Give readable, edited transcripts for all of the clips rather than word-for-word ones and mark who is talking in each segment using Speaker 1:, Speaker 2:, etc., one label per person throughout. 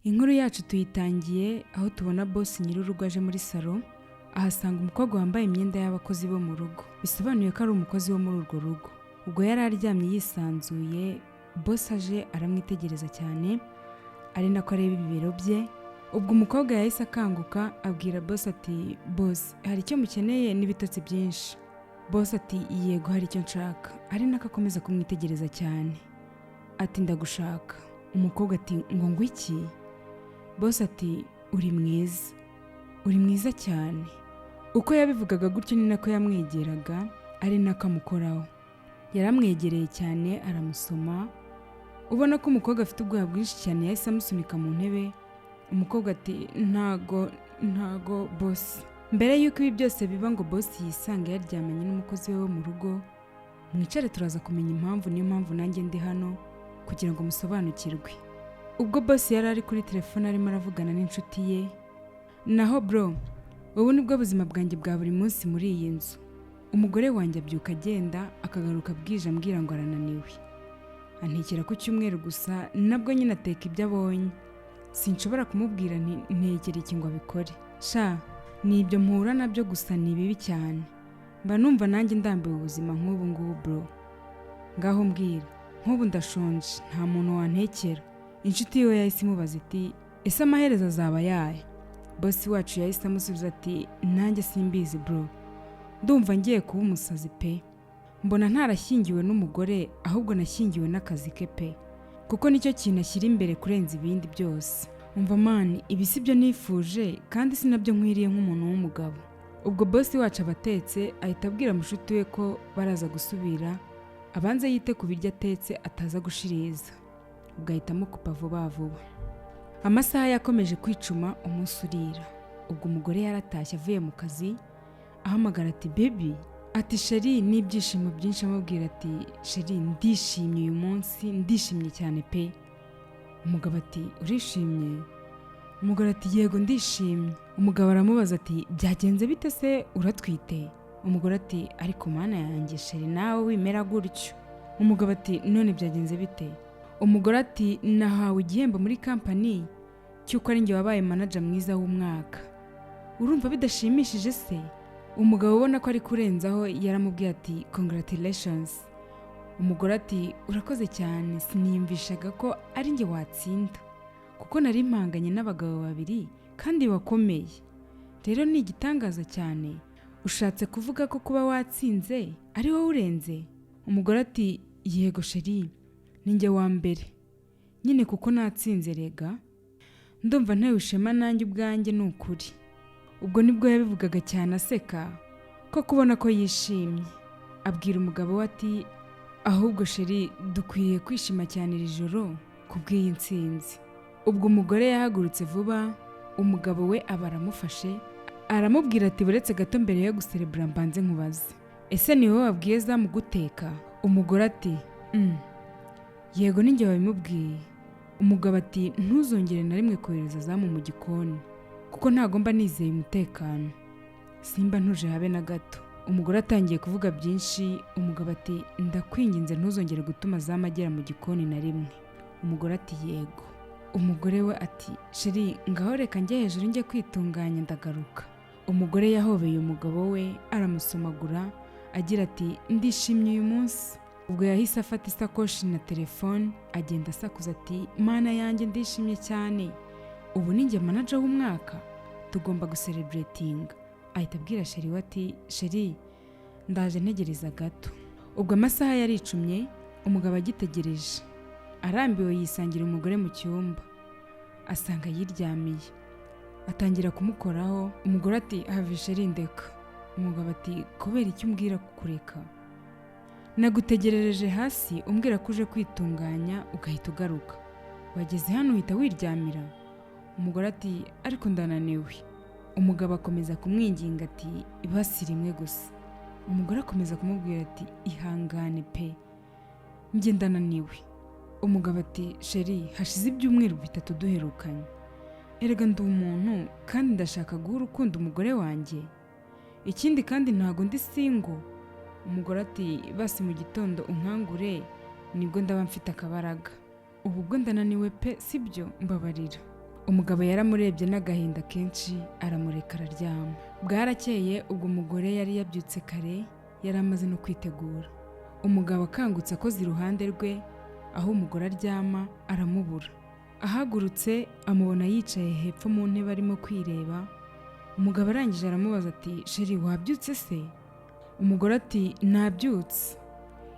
Speaker 1: Inkuru yacu tuyitangiye aho tubona boss nyir'urugo aje muri salo, ahasanga umukobwa wambaye imyenda y'abakozi bo mu rugo, bisobanuye ko ari umukozi wo muri urwo rugo. Ubwo yari aryamye yisanzuye, boss aje aramwitegereza cyane, ari nako areba ibibero bye. Ubwo umukobwa yahise akanguka abwira boss ati, boss hari icyo mukeneye n'ibitotsi byinshi. Boss ati, yego hari icyo nshaka, ari nako akomeza kumwitegereza cyane. Ati, ndagushaka. Umukobwa ati, ngo ngwiki? Boss ati, uri mwiza cyane. Uko yabivugaga gutyo ni nako yamwegeraga, ari nako amukoraho. Yaramwegereye cyane aramusoma, ubona ko umukobwa afite ubwoba bwinshi cyane. Yahise amusunika mu ntebe. Umukobwa ati, ntago boss. Mbere y'uko ibi byose biba ngo boss yisange yaryamanye n'umukozi we wo mu rugo, mwicare turaza kumenya impamvu. Niyo mpamvu nanjye ndi hano kugira ngo musobanukirwe. Ubwo boss yari ari kuri telefone arimo aravugana n'inshuti ye. Naho bro, ubu nibwo buzima bwanjye bwa buri munsi muri iyi nzu. Umugore wanjye abyuka agenda akagaruka bwije ambwira ngo arananiwe. Antekera ku cyumweru gusa, nabwo nyine ateka ibyo abonye. Sinshobora kumubwira ntegera iki ngo abikore. Sha, ni ibyo mpura nabyo gusa ni bibi cyane. Mba numva nanjye ndambiwe ubuzima nk'ubu ngubu bro. Ngaho mbwira, nk'ubu ndashonje, nta muntu wantekera. Inshuti ye yahise imubaza iti, ese amaherezo azaba yahe? Boss wacu yahise amusubiza ati, nanjye simbizi bro. Ndumva ngiye kuba umusazi pe. Mbona ntarashyingiwe n'umugore, ahubwo nashyingiwe n'akazi ke pe. Kuko nicyo kintu ashyira imbere kurenza ibindi byose. Umva man, ibi sibyo nifuje kandi sinabyo nkwiriye nk'umuntu w'umugabo. Ubwo boss wacu abatetse ahita abwira mushuti we ko baraza gusubira, abanze yite ku biryo atetse ataza gushiriza. Ubwo ahita amukupa vuba vuba. Amasaha yakomeje kwicuma, umunsi urira. Ubwo umugore yaratashye avuye mu kazi, ahamagara ati, baby. Ati, sheri, n'ibyishimo byinshi amubwira ati, sheri, ndishimye uyu munsi, ndishimye cyane pe. Umugabo ati, urishimye? Umugore ati, yego ndishimye. Umugabo aramubaza ati, byagenze bite se, uratwite? Umugore ati, ariko mana yanjye sheri, nawe wimera gutyo. Umugabo ati, none byagenze bite? Umugore ati, nahawe igihembo muri company cyuko ari njye wabaye manager mwiza w'umwaka. Urumva bidashimishije se? Umugabo ubona ko ari kurenzaho yaramubwiye ati, congratulations. Umugore ati, urakoze cyane, siniyumvishaga ko ari njye watsinda, kuko nari mpanganye n'abagabo babiri kandi bakomeye. Rero ni igitangaza cyane. Ushatse kuvuga ko kuba watsinze ari wowe urenze? Umugore ati, yego sheri, ni njye wa mbere nyine kuko natsinze rega. Ndumva ntawe ushema nanjye ubwanjye ni ukuri. Ubwo nibwo yabivugaga cyane aseka ko kubona ko yishimye. Abwira umugabo we ati, ahubwo sheri, dukwiye kwishima cyane iri joro kubw'iyi ntsinzi. Ubwo umugore yahagurutse vuba, umugabo we aba aramufashe aramubwira ati, buretse gato mbere yo guserebura mbanze nkubaze, ese ni wowe wabwiye zamu guteka? Umugore ati, yego ni njye wabimubwiye. Umugabo ati, ntuzongere na rimwe kohereza zamu mu gikoni kuko ntagomba nizeye umutekano, simba ntuje habe na gato. Umugore atangiye kuvuga byinshi. Umugabo ati, ndakwinginze ntuzongere gutuma zamu agera mu gikoni na rimwe. Umugore ati, yego. Umugore we ati, sheri, ngaho reka njye hejuru njye kwitunganya ndagaruka. Umugore yahobeye umugabo we aramusomagura agira ati, ndishimye uyu munsi. Ubwo yahise afata isakoshi na telefone agenda asakuza ati, mana yanjye ndishimye cyane, ubu ni njye manager w'umwaka, tugomba gucelebratinga. Ahita abwira sheri we ati, sheri, ndaje ntegereza gato. Ubwo amasaha yaricumye, umugabo agitegereje arambiwe yisangira umugore mu cyumba, asanga yiryamiye. Atangira kumukoraho. Umugore ati, have sheri ndeka. Umugabo ati, kubera icyo umbwira kukureka? Nagutegerereje hasi umbwira ko uje kwitunganya ugahita ugaruka, wageze hano uhita wiryamira. Umugore ati, ariko ndananiwe. Umugabo akomeza kumwinginga ati, ibasi rimwe gusa. Umugore akomeza kumubwira ati, ihangane pe, njye ndananiwe. Umugabo ati, sheri, hashize ibyumweru 3 duherukanye, erega ndi umuntu kandi ndashaka guha urukundo umugore wanjye, ikindi kandi ntago ndi single. Umugore ati, basi mu gitondo unkangure nibwo ndaba mfite akabaraga. Ubu bwo ndananiwe pe, sibyo, mbabarira. Umugabo yaramurebye n'agahinda kenshi aramureka araryama. Bwarakeye ubwo umugore yari yabyutse kare, yari amaze no kwitegura. Umugabo akangutse akoze iruhande rwe aho umugore aryama aramubura. Ahagurutse amubona yicaye hepfo mu ntebe arimo kwireba. Umugabo arangije aramubaza ati sheri wabyutse se? Umugore ati nabyutse.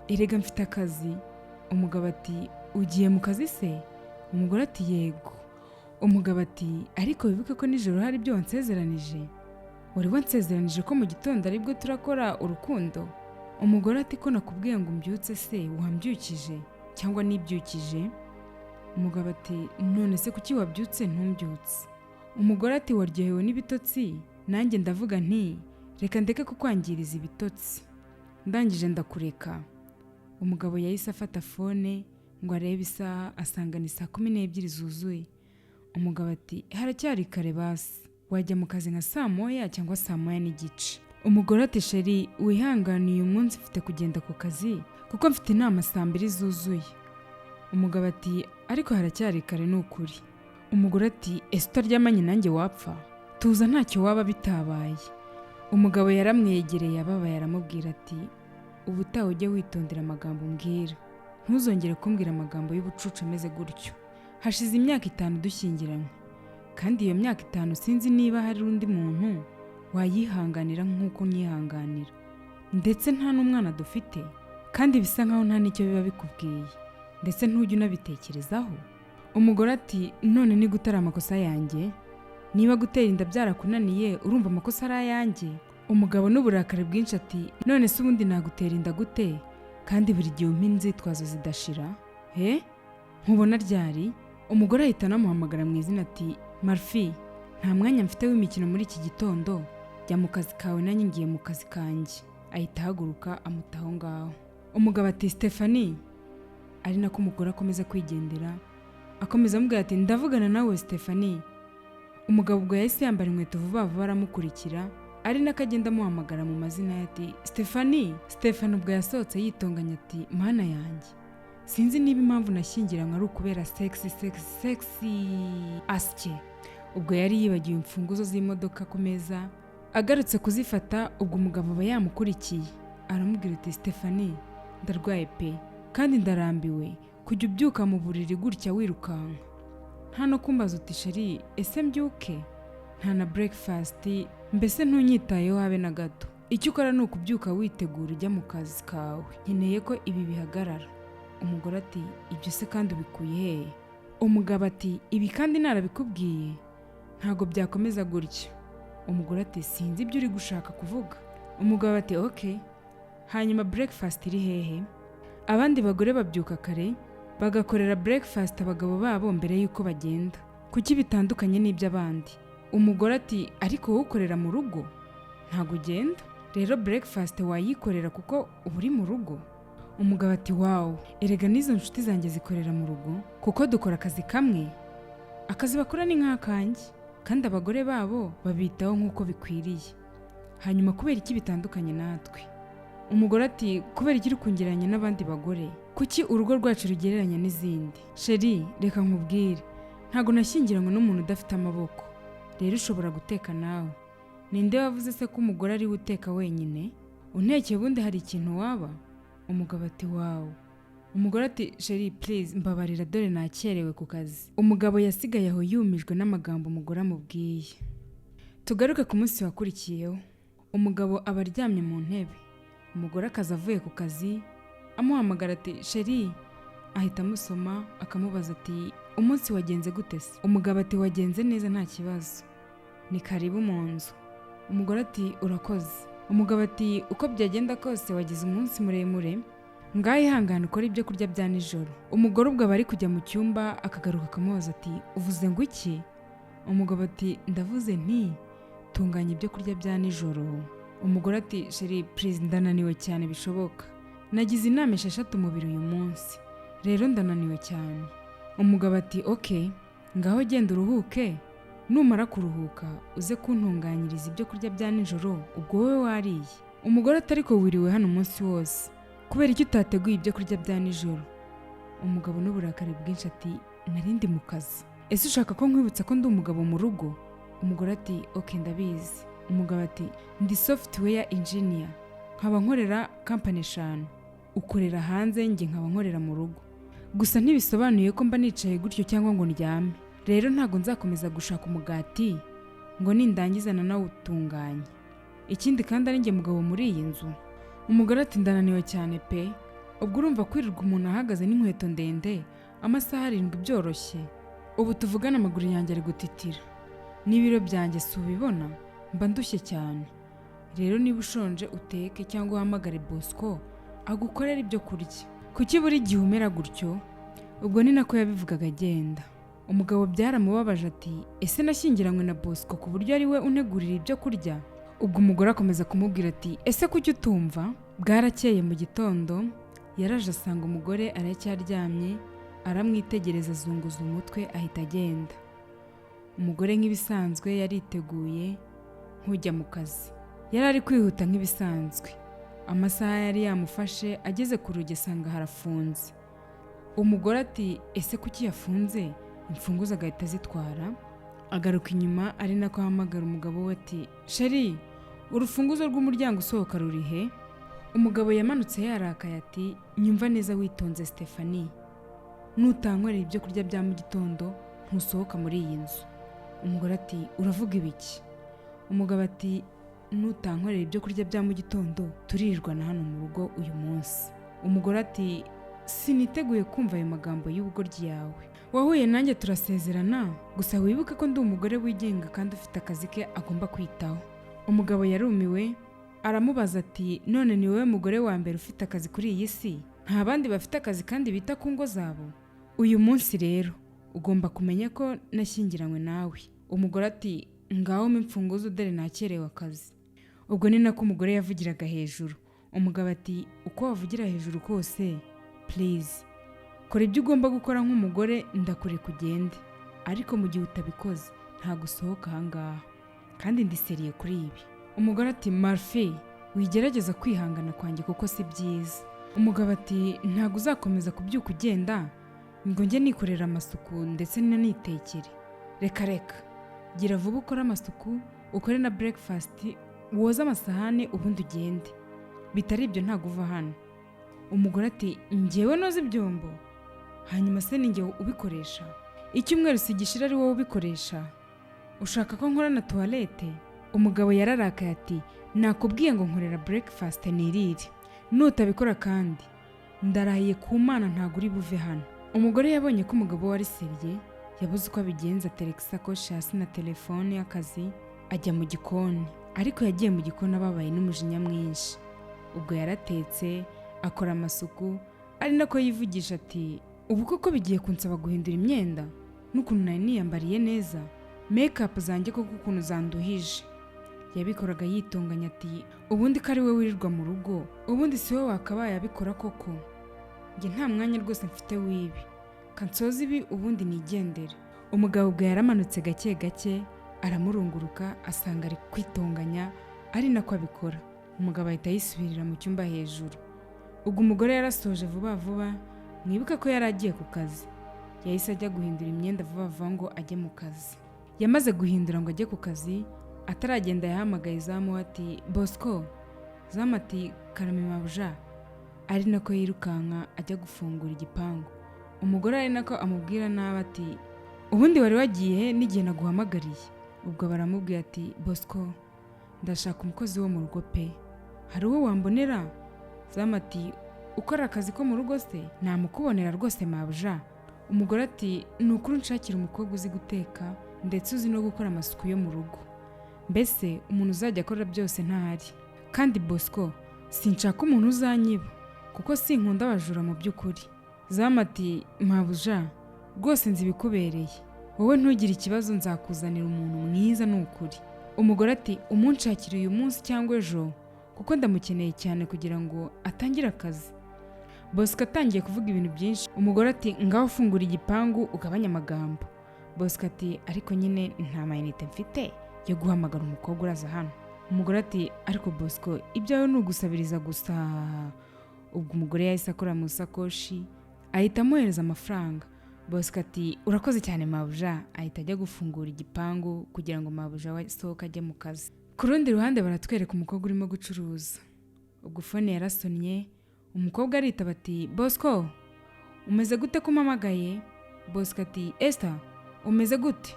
Speaker 1: Erega mfite akazi. Umugabo ati ugiye mu kazi se? Umugore ati yego. Umugabo ati ariko wibuke ko nijoro hari ibyo wansezeranije. Wari wansezeranije ko mu gitondo aribwo turakora urukundo. Umugore ati ko nakubwiye ngo mbyutse se wambyukije cyangwa nibyukije? Umugabo ati none se kuki wabyutse ntumbyutse? Umugore ati waryohewe n'ibitotsi, nanjye ndavuga nti reka ndeke kukwangiriza ibitotsi, ndangije ndakureka. Umugabo yahise afata fone ngo arebe isaha asanga ni 12 zuzuye. Umugabo ati haracyari kare basi, wajya mu kazi nka 9:00 cyangwa 9:30. Umugore ati sheri wihangane uyu munsi mfite kugenda ku kazi kuko mfite inama 2:00 zuzuye. Umugabo ati ariko haracyari kare n'ukuri. Umugore ati ese utaryamanye nanjye wapfa? Tuza ntacyo waba bitabaye. Umugabo yaramwegereye ababaye aramubwira ati ubutaha ujye witondera amagambo mbwira, ntuzongere kumbwira amagambo y'ubucucu ameze gutyo. Hashize imyaka 5 dushyingiranywe, kandi iyo myaka 5 sinzi niba hari undi muntu wayihanganira nk'uko nyihanganira, ndetse nta n'umwana dufite, kandi bisa nkaho nta n'icyo biba bikubwiye, ndetse ntujye unabitekerezaho. Umugore ati none ni gutara amakosa yanjye? Niba gutera inda byarakunaniye urumva amakosa ari ayanjye? Umugabo n'uburakari bwinshi ati none se ubundi nagutera inda gute kandi buri gihe umpa inzitwazo zidashira? Nkubona ryari? Umugore ahita anamuhamagara mu izina ati Marfi, nta mwanya mfite w'imikino muri iki gitondo, jya mu kazi kawe nanjye ngiye mu kazi kanjye. Ahita ahaguruka amutaho ngaho. Umugabo ati Stephanie, ari nako umugore akomeza kwigendera, akomeza amubwira ati ndavugana nawe Stephanie. Umugabo ubwo yahise yambara inkweto vuba vuba aramukurikira, ari nako agenda amuhamagara mu mazina ye ati Stephanie. Stephanie ubwo yasohotse yitonganya ati mana yanjye, sinzi niba impamvu nashyingiranywe ari ukubera sexy asye. Ubwo yari yibagiwe imfunguzo z'imodoka ku meza, agarutse kuzifata ubwo umugabo aba yamukurikiye aramubwira ati Stephanie, ndarwaye pe kandi ndarambiwe kujya ubyuka mu buriri gutya wirukanka, nta no kumbaza uti sheri ese mbyuke, nta na breakfast, mbese ntunyitayeho habe na gato. Icyo ukora ni ukubyuka witegura ujya mu kazi kawe, nkeneye ko ibi bihagarara. Umugore ati ibyo se kandi ubikuye hehe? Umugabo ati ibi kandi narabikubwiye, ntago byakomeza gutya. Umugore ati sinzi ibyo uri gushaka kuvuga. Umugabo ati okay, hanyuma breakfast iri hehe? Abandi bagore babyuka kare bagakorera breakfast abagabo babo mbere yuko bagenda, kuki bitandukanye n'iby'abandi? Umugore ati ariko wowe ukorera mu rugo ntago ugenda, rero breakfast wayikorera kuko uba uri mu rugo. Umugabo ati wow, erega n'izo nshuti zanjye zikorera mu rugo kuko dukora akazi kamwe, akazi bakora ni nk'akanjye, kandi abagore babo babitaho nk'uko bikwiriye. Hanyuma kubera iki bitandukanye natwe? Umugore ati kubera iki uri kungereranya n'abandi bagore, kuki urugo rwacu rugereranya n'izindi? Sheri reka nkubwire, ntago nashyingiranywe n'umuntu udafite amaboko, rero ushobora guteka nawe. Ninde wavuze se ko umugore ari we uteka wenyine? Untekeye ubundi hari ikintu waba? Umugabo ati wow. Umugore ati sheri please mbabarira dore nakerewe ku kazi. Umugabo yasigaye aho yumijwe n'amagambo umugore amubwiye. Tugaruke ku munsi wakurikiyeho. Umugabo aba aryamye mu ntebe, umugore akaza avuye ku kazi amuhamagara ati sheri, ahita amusoma akamubaza ati umunsi wagenze gute se? Umugabo ati wagenze neza nta kibazo, ni karibu mu nzu. Umugore ati urakoze. Umugabo ati uko byagenda kose wagize umunsi muremure, ngaho ihangane ukora ibyo kurya bya nijoro. Umugore ubwo aba ari kujya mu cyumba akagaruka akamubaza ati uvuze ngo iki? Umugabo ati ndavuze nti tunganya ibyo kurya bya nijoro. Umugore ati sheri please ndananiwe cyane bishoboka, nagize inama 6 umubiri uyu munsi, rero ndananiwe cyane. Umugabo ati okay, ngaho genda uruhuke, numara kuruhuka uze kuntunganyiriza ibyo kurya bya nijoro ubwo wowe wariye. Umugore ati ariko wiriwe hano umunsi wose, kubera iki utateguye ibyo kurya bya nijoro? Umugabo n'uburakari bwinshi ati narindi mu kazi. ese ushaka ko nkwibutsa ko ndi umugabo mu rugo? Umugore ati ok ndabizi. Umugabo ati ndi software engineer, nkaba nkorera company 5, ukorera hanze njye nkaba nkorera mu rugo. Gusa ntibisobanuye ko mba nicaye gutyo cyangwa ngo ndyame. Rero ntago nzakomeza gushaka umugati ngo nindangizana nawe utunganye. Ikindi kandi ari njye mugabo muri iyi nzu. Umugore ati ndananiwe cyane pe. Ubwo urumva kwirirwa umuntu ahagaze n'inkweto ndende amasaha 7 byoroshye? Ubu tuvugana amaguru yanjye ari gutitira. N'ibiro byanjye subibona mba ndushye cyane. Rero niba ushonje uteke cyangwa uhamagare Bosco agukorera ibyo kurya. Kuki buri gihe umera gutyo? Ubwo ni nako yabivugaga agenda. Umugabo byaramubabaje ati ese nashyingiranywe na Bosco ku buryo ari we untegurira ibyo kurya? Ubwo umugore akomeza kumubwira ati ese kuki utumva? Bwarakeye mu gitondo yaraje asanga umugore aracyaryamye, aramwitegereza azunguza umutwe ahita agenda. Umugore nk'ibisanzwe yariteguye nk'ujya mu kazi. Yari ari kwihuta nk'ibisanzwe. Amasaha yari yamufashe, ageze ku rugi asanga harafunze. Umugore ati ese kuki yafunze? Imfunguzo agahita zitwara. Agaruka inyuma ari nako ahamagara umugabo we ati sheri, urufunguzo rw'umuryango usohoka ruri he? Umugabo yamanutse yarakaye ati nyumva neza witonze Stephanie, nutankorera ibyo kurya bya mu gitondo ntusohoka muri iyi nzu. Umugore ati uravuga ibiki? Umugabo ati nutankorera ibyo kurya bya mu gitondo turirwana hano mu rugo uyu munsi. Umugore ati siniteguye kumva ayo magambo y'ubugoryi yawe. Wahuye nanjye turasezerana, gusa wibuke ko ndi umugore wigenga kandi ufite akazi ke agomba kwitaho. Umugabo yarumiwe aramubaza ati none ni wowe mugore wa mbere ufite akazi kuri iyi si? Nta bandi bafite akazi kandi bita ku ngo zabo? Uyu munsi rero ugomba kumenya ko nashyingiranywe nawe. Umugore ati ngaho mimfunguzo dore nakerewe akazi. Ubwo ni nako umugore yavugiraga hejuru. Umugabo ati uko wavugira hejuru kose please kora ibyo ugomba gukora nk'umugore, ndakure kugende, ariko mu gihe utabikoze nta gusohoka ahangaha kandi ndiseriye kuri ibi. Umugore ati Marfe wigerageza kwihangana kwanjye kuko si byiza. Umugabo ati ntago uzakomeza kubyuka ugenda ngo njye nikorera amasuku ndetse nanitekere. Reka gira vuba ukora amasuku, ukore na breakfast, woza amasahane ubundi ugende, bitari ibyo ntago uva hano. Umugore ati njyewe noza ibyombo? Hanyuma se ninjye ubikoresha? Icyumweru sigishira ari wowe ubikoresha? Ushaka ko nkora na toilette? Umugabo yararakaye ati nakubwiye ngo nkorera breakfast nirire, nutabikora kandi ndarahiye ku Mana ntago uri buve hano. Umugore yabonye ko umugabo wari seriye, yabuze uko abigenza, atereka isakoshi hasi na telefone y'akazi ajya mu gikoni. Ariko yagiye mu gikoni ababaye n'umujinya mwinshi. Ubwo yaratetse akora amasuku, ari nako yivugisha ati ubu koko bigiye kunsaba guhindura imyenda n'ukuntu nari niyambariye neza, makeup zanjye koko ukuntu zanduhije. Yabikoraga yitonganya ati ubundi ko ari we wirirwa mu rugo, ubundi si we wakabaye abikora koko? Njye nta mwanya rwose mfite w'ibi, kansoza ibi ubundi nigendere. Umugabo ubwo yaramanutse gake gake aramurunguruka asanga ari kwitonganya, ari nako abikora. Umugabo ahita yisubirira mu cyumba hejuru. Ubwo umugore yarasoje vuba vuba, mwibuka ko yari agiye ku kazi. Yahise ajya guhindura imyenda vuba vuba ngo ajye mu kazi. Yamaze guhindura ngo ajye ku kazi, ataragenda yahamagaye izamu ati Bosco. Zamu ati karame mabuja. Ari nako yirukanka ajya gufungura igipangu. Umugore ari nako amubwira nabi ati ubundi wari wagiye n'igihe naguhamagariye? Ubwo baramubwira ati Bosco ndashaka umukozi wo mu rugo pe, hari uwo wambonera? Zamu ati ukora akazi ko mu rugo se? Namukubonera rwose mabuja. Umugore ati nukuri nshakira umukobwa uzi guteka ndetse uzi no gukora amasuku yo mu rugo, mbese umuntu uzajya akora byose ntahari. Kandi Bosco sinshaka umuntu uzanyiba kuko sinkunda abajura mu by'ukuri. Zamu ati mabuja rwose nzi bikubereye, wowe ntugire ikibazo, nzakuzanira umuntu mwiza n'ukuri. Umugore ati umunshakira uyu munsi cyangwa ejo kuko ndamukeneye cyane kugira ngo atangire akazi. Bosco atangiye kuvuga ibintu byinshi. Umugore ati ngaho ufungura igipangu ugabanya amagambo. Bosco ati ariko nyine nta mayinite mfite yo guhamagara umukobwa uraza hano. Umugore ati ariko Bosco ibyawe ni ugusabiriza gusa. Ubwo umugore yahise akora mu sakoshi ahita amuhereza amafaranga. Bosco ati urakoze cyane mabuja, ahita ajya gufungura igipangu kugira ngo mabuja asohoke ajye mu kazi. Ku rundi ruhande baratwereka umukobwa urimo gucuruza. Ubwo fone yarasonnye, umukobwa aritaba ati Bosco umeze gute kumamagaye? Bosco ati Esther umeze gute?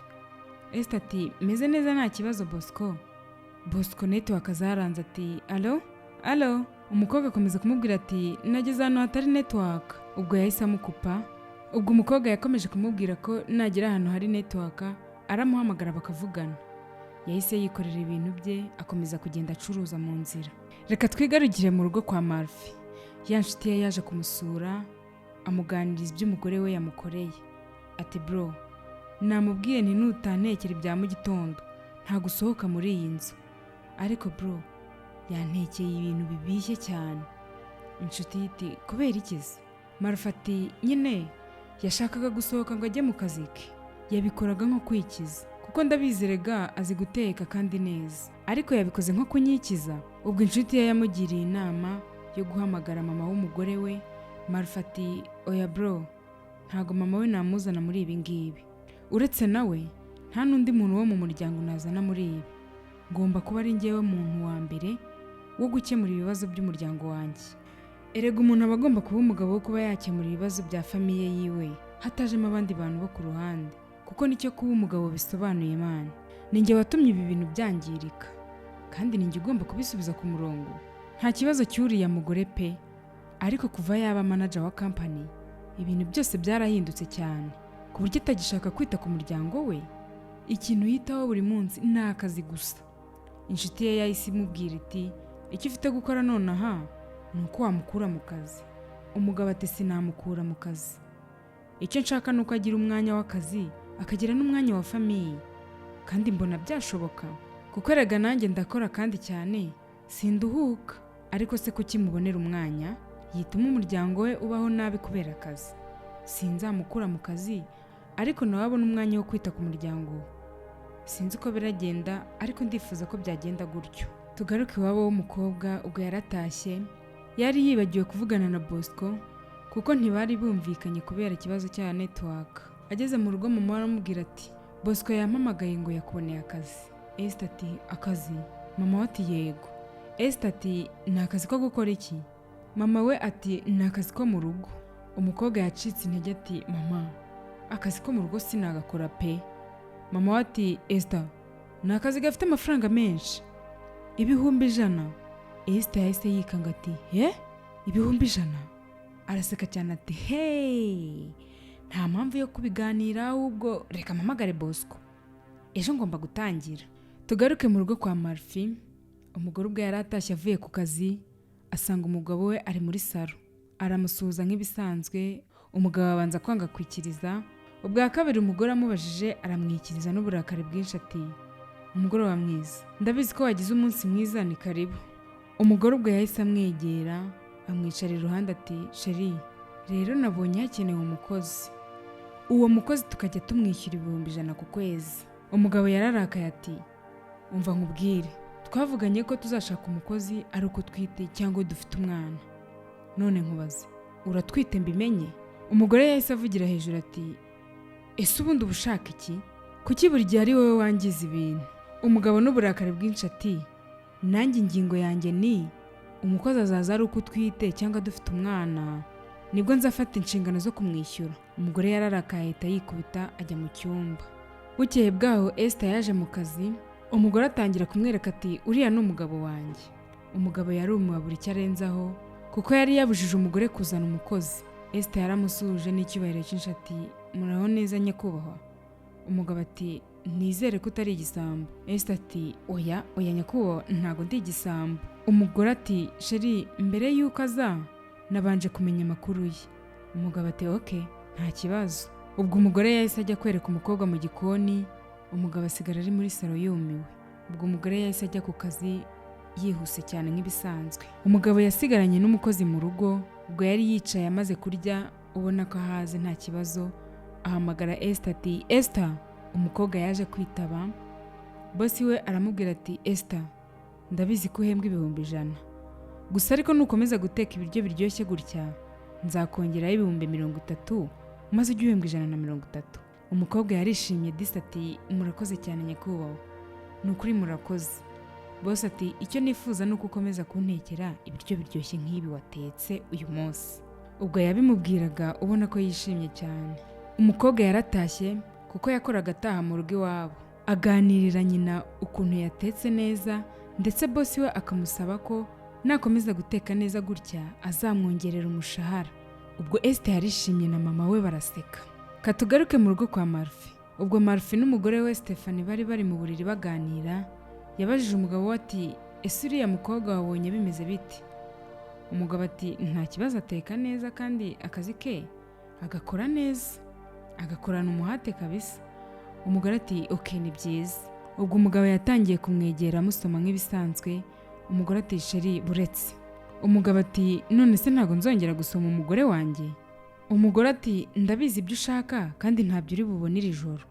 Speaker 1: Esther ati meze neza nta kibazo Bosco. Bosco network azaranze ati alo. Umukobwa akomeza kumubwira ati nageze hano hatari network. Ubwo yahise amukupa. Ubwo umukobwa yakomeje kumubwira ko nagera ahantu hari network aramuhamagara bakavugana. Yahise yikorera ibintu bye akomeza kugenda acuruza mu nzira. Reka twigarugire mu rugo kwa Marfi. Ya nshuti ye yaje kumusura amuganiriza iby'umugore we yamukoreye. Ati bro namubwiye nti nutantekera ibya mu gitondo nta gusohoka muri iyi nzu, ariko bro yantekeye ibintu bibishye cyane. Inshuti iti kubera ikizi? Marfi ati nyine yashakaga gusohoka ngo ajye mu kazi ke, yabikoraga nko kwikiza kuko ndabizerega azi guteka kandi neza, ariko yabikoze nko kunyikiza. Ubwo inshuti ye yamugiriye inama yo guhamagara mama w'umugore we. Marfi ati oya bro ntago mama we namuzana muri ibi ngibi, uretse nawe nta n'undi muntu wo mu muryango nazana muri ibi, ngomba kuba ari njyewe muntu wa mbere wo gukemura ibibazo by'umuryango wanjye. Erega umuntu aba agomba kuba umugabo wo kuba yakemura ibibazo bya famiye yiwe hatajemo abandi bantu bo ku ruhande, kuko nicyo kuba umugabo bisobanuye man. Ninjye watumye ibi bintu byangirika kandi ninjye ugomba kubisubiza ku murongo. Nta kibazo cyuriya mugore pe, ariko kuva yaba manager wa company ibintu byose byarahindutse cyane ku buryo atagishaka kwita ku muryango we. Ikintu yitaho buri munsi ni akazi gusa. Inshuti ye yahise imubwira iti icyo ufite gukora nonaha ni uko wamukura mu kazi. Umugabo ati sinamukura mu kazi, icyo nshaka ni uko agira umwanya w'akazi akagira n'umwanya wa famiye, kandi mbona byashoboka kuko erega nanjye ndakora kandi cyane sinduhuka. Ariko se kuki mubonera umwanya yituma umuryango we ubaho nabi kubera akazi? Sinzamukura mu kazi ariko nawe abona umwanya wo kwita ku muryango. Sinzi uko biragenda ariko ndifuza ko byagenda gutyo. Tugaruke iwabo w'umukobwa. Ubwo yaratashye yari yibagiwe kuvugana na Bosco kuko ntibari bumvikanye kubera ikibazo cya network. Ageze mu rugo mama aramubwira ati Bosco yampamagaye ngo yakuboneye akazi. Esther ati akazi? Mama we ati yego. Esther ati ni akazi ko gukora iki? Mama we ati ni akazi ko mu rugo. Umukobwa yacitse intege ati mama akazi ko mu rugo sinagakora pe. Mama we ati Esther ni akazi gafite amafaranga menshi, 100,000. Esther yahise yikanga ati 100,000? Araseka cyane ati hey nta mpamvu yo kubiganira, ahubwo reka mpamagare Bosco ejo ngomba gutangira. Tugaruke mu rugo kwa Marfi. Umugore ubwo yaratashye avuye ku kazi asanga umugabo we ari muri salo, aramusuhuza nk'ibisanzwe. Umugabo abanza kwanga kwikiriza. Ubwa kabiri umugore amubajije aramwikiriza n'uburakari bwinshi ati umugore wa mwiza ndabizi ko wagize umunsi mwiza, ni karibu. Umugore ubwo yahise amwegera amwicara iruhande ati sheri rero nabonye hakenewe umukozi, uwo mukozi tukajya tumwishyura 100,000 ku kwezi. Umugabo yararakaye ati umva nkubwire, twavuganye ko tuzashaka umukozi ari uko twite cyangwa dufite umwana, none nkubaze uratwite mbimenye? Umugore yahise avugira hejuru ati ese ubundi ubushaka iki? Kuki buri gihe ari wowe wangiza ibintu? Umugabo n'uburakari bwinshi ati nanjye ingingo yanjye ni umukozi azaza ari uko twite cyangwa dufite umwana, nibwo nzafata inshingano zo kumwishyura. Umugore yararakaye ahita yikubita ajya mu cyumba. Bukeye bwaho Esther yaje mu kazi. Umugore atangira kumwereka ati uriya ni umugabo wanjye. Umugabo yarumiwe buri icyo arenzaho kuko yari yabujije umugore kuzana umukozi. Esther yaramusuhuje n'icyubahiro cyinshi ati muraho neza nyakubahwa. Umugabo ati nizere ko utari igisambo. Esther ati oya nyakubahwa ntago ndi igisambo. Umugore ati sheri mbere yuko aza nabanje kumenya amakuru ye. Umugabo ati okay nta kibazo. Ubwo umugore yahise ajya kwereka umukobwa mu gikoni. Umugabo asigara ari muri salo yumiwe. Ubwo umugore yahise ajya ku kazi yihuse cyane nk'ibisanzwe. Umugabo yasigaranye n'umukozi mu rugo. Ubwo yari yicaye amaze kurya ubona ko ahaze nta kibazo, ahamagara Esther ati Esther. Umukobwa yaje kwitaba. Bosi we aramubwira ati Esther ndabizi ko uhembwa 100,000, gusa ariko nukomeza guteka ibiryo biryoshye gutya nzakongeraho 30,000 maze ujye uhembwa 130. Umukobwa yarishimye disi ati murakoze cyane nyakubahwa. Ni ukuri murakoze. Boss ati icyo nifuza ni uko ukomeza kuntekera ibiryo biryoshye nk'ibi watetse uyu munsi. Ubwo yabimubwiraga ubona ko yishimye cyane. Umukobwa yaratashye kuko yakoraga ataha mu rugo iwabo, aganirira nyina ukuntu yatetse neza, ndetse boss we akamusaba ko nakomeza guteka neza gutya azamwongerera umushahara. Ubwo Esther yarishimye na mama we baraseka. Katugaruke mu rugo kwa Marfi. Ubwo Marfi n'umugore we Stephanie bari mu buriri baganira, yabajije umugabo we ati ese uriya mukobwa wabonye bimeze biti? Umugabo ati nta kibazo, ateka neza kandi akazi ke agakora neza, agakorana umuhate kabisa. Umugore ati okay, ni byiza. Ubwo umugabo yatangiye kumwegera amusoma nk'ibisanzwe. Umugore ati sheri buretse. Umugabo ati none se ntago nzongera gusoma umugore wanjye? Umugore ati ndabizi ibyo ushaka kandi ntabyo uri bubone iri joro.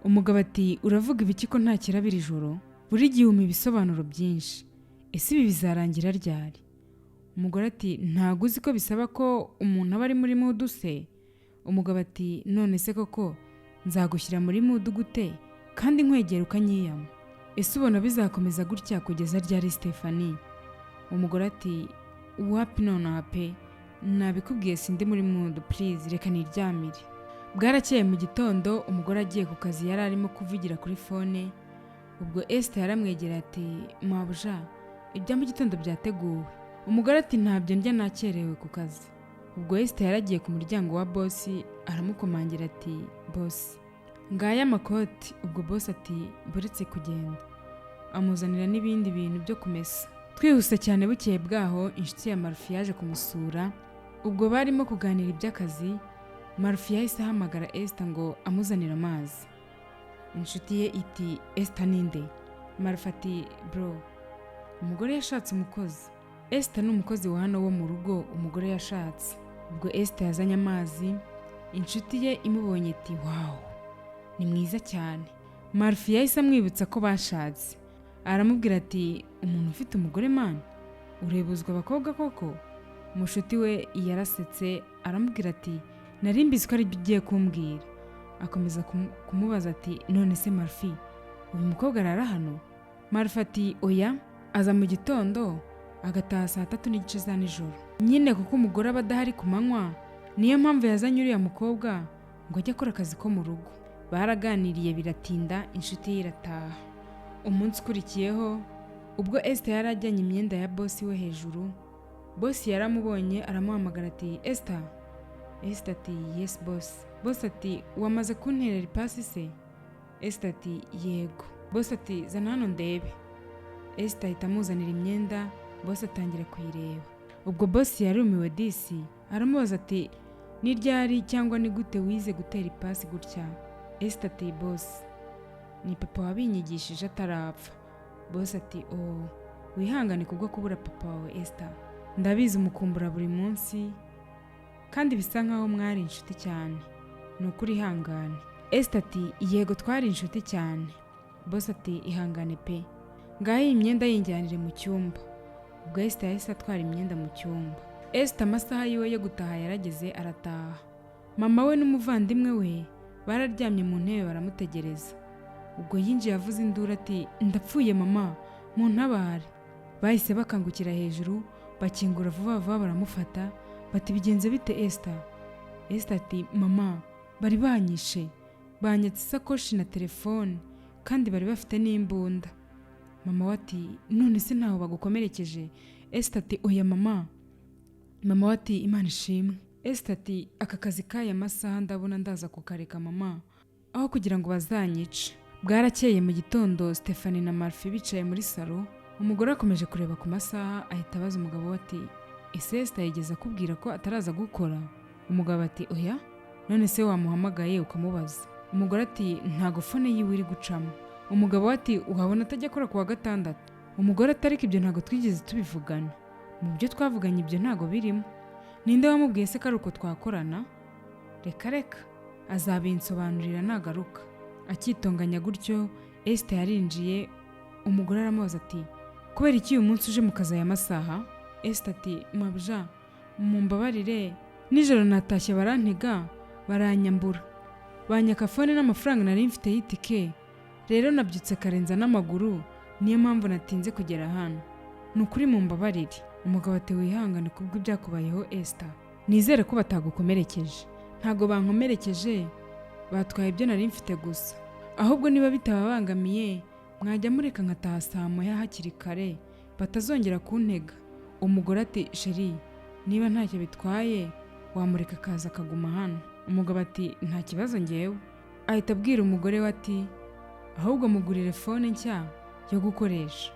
Speaker 1: Umugabo ati uravuga ibiki ko nta kirabira ijoro? Buri gihe umpa ibisobanuro byinshi. Ese ibi bizarangira ryari? Umugore ati ntago uzi ko bisaba ko umuntu aba ari muri mudu se? Umugabo ati none se koko nzagushyira muri mudu gute kandi nkwegera ukanyiyama? Ese ubona bizakomeza gutya kugeza ryari Stephanie? Umugore ati wapi nonaha pe, nabikubwiye sindi muri mudu, please reka niryamire. Bwarakeye mu gitondo umugore agiye ku kazi yari arimo kuvugira kuri fone. Ubwo Esther yaramwegera ati mabuja ibya mu gitondo byateguwe. Umugore ati ntabyo ndya, nakerewe ku kazi. Ubwo Esther yaragiye ku muryango wa boss aramukomangira ati boss ngaya amakoti. Ubwo boss ati buretse kugenda, amuzanira n'ibindi bintu byo kumesa. Twihuse cyane bukeye bwaho inshuti ya Marfi yaje kumusura. Ubwo barimo kuganira iby'akazi, Marfi yahise ahamagara Esther ngo amuzanire amazi. Inshuti ye iti Esther ninde? Marfi ati bro, umugore yashatse umukozi. Esther ni umukozi wa hano wo mu rugo umugore yashatse. Ubwo Esther yazanye amazi, inshuti ye imubonye iti wow, ni mwiza cyane. Marfi yahise amwibutsa ko bashatse, aramubwira ati umuntu ufite umugore man, urebuzwa abakobwa koko? Umushuti we yarasetse aramubwira ati nari mbizi ko ari byo ugiye kumbwira. Akomeza kumubaza ati none se Marfi uyu mukobwa arara hano? Marfi ati oya, aza mu gitondo agataha 3:30 za nijoro. Nyine kuko umugore aba adahari ku manywa, niyo mpamvu yazanye uriya mukobwa ngo ajye akora akazi ko mu rugo. Baraganiriye biratinda, inshuti ye irataha. Umunsi ukurikiyeho ubwo Esther yari ajyanye imyenda ya boss we hejuru, boss yaramubonye aramuhamagara ati Esther. Esther ati yes boss. Boss ati wamaze kunterera ipasi se? Esther ati yego. Boss ati zana hano ndebe. Esther ahita amuzanira imyenda, boss atangira kuyireba. Ubwo boss yarumiwe disi, aramubaza ati ni ryari cyangwa ni gute wize gutera ipasi gutya? Esther ati boss ni papa wabinyigishije atarapfa. Boss ati oh, wihangane kubwo kubura papa wawe Esther, ndabizi umukumbura buri munsi kandi bisa nkaho mwari inshuti cyane, ni ukuri ihangane. Esther ati yego twari inshuti cyane. Boss ati ihangane pe, ngaho iyi myenda yinjyanire mu cyumba. Ubwo Esther yahise atwara imyenda mu cyumba. Esther amasaha yiwe yo gutaha yarageze arataha. Mama we n'umuvandimwe we bararyamye mu ntebe baramutegereza. Ubwo yinjiye avuze induru ati ndapfuye mama, mu ntabare. Bahise bakangukira hejuru, bakingura vuba vuba baramufata, bati bigenze bite Esther? Esther ati mama bari banyishe, banyatse isakoshi na telefone kandi bari bafite n'imbunda. Mama we ati none se ntaho bagukomerekeje? Esther ati oya mama. Mama we ati Imana ishimwe. Esther ati aka kazi k'aya masaha ndabona ndaza kukareka mama, aho kugira ngo bazanyice. Bwarakeye mu gitondo Stephanie na Marfi bicaye muri salo. Umugore akomeje kureba ku masaha ahita abaza umugabo we ati ese Esther yigeze akubwira ko ataraza gukora? Umugabo ati oya. None se wamuhamagaye ukamubaza? Umugore ati ntago fone yiwe iri gucamo. Umugabo ati uhabona atajya akora ku wa gatandatu? Umugore ati ariko ibyo ntago twigeze tubivugana, mu byo twavuganye ibyo ntago birimo. Ninde wamubwiye se ko ari uko twakorana? Reka azabinsobanurira nagaruka. Akitonganya gutyo Esther yarinjiye. Umugore aramubaza ati kubera iki uyu munsi uje mu kazi aya masaha? Esther ati mabuja mumbabarire, nijoro natashye barantega baranyambura, banyaka fone n'amafaranga nari mfite y'itike. Rero nabyutse karenza n'amaguru, niyo mpamvu natinze kugera hano. Nukuri mumbabarire. Umugabo ati wihangane kubwo ibyakubayeho Esther. Nizere ko batagukomerekeje. Ntago bankomerekeje, batwaye ibyo nari mfite gusa. Ahubwo niba bitababangamiye, mwajya mureka nkataha saa moya hakiri kare, batazongera kuntega. Umugore ati sheri, niba ntacyo bitwaye, wamureka akaza akaguma hano. Umugabo ati nta kibazo ngewe. Ahita abwira umugore we ati ahubwo mugurire fone nshya yo gukoresha.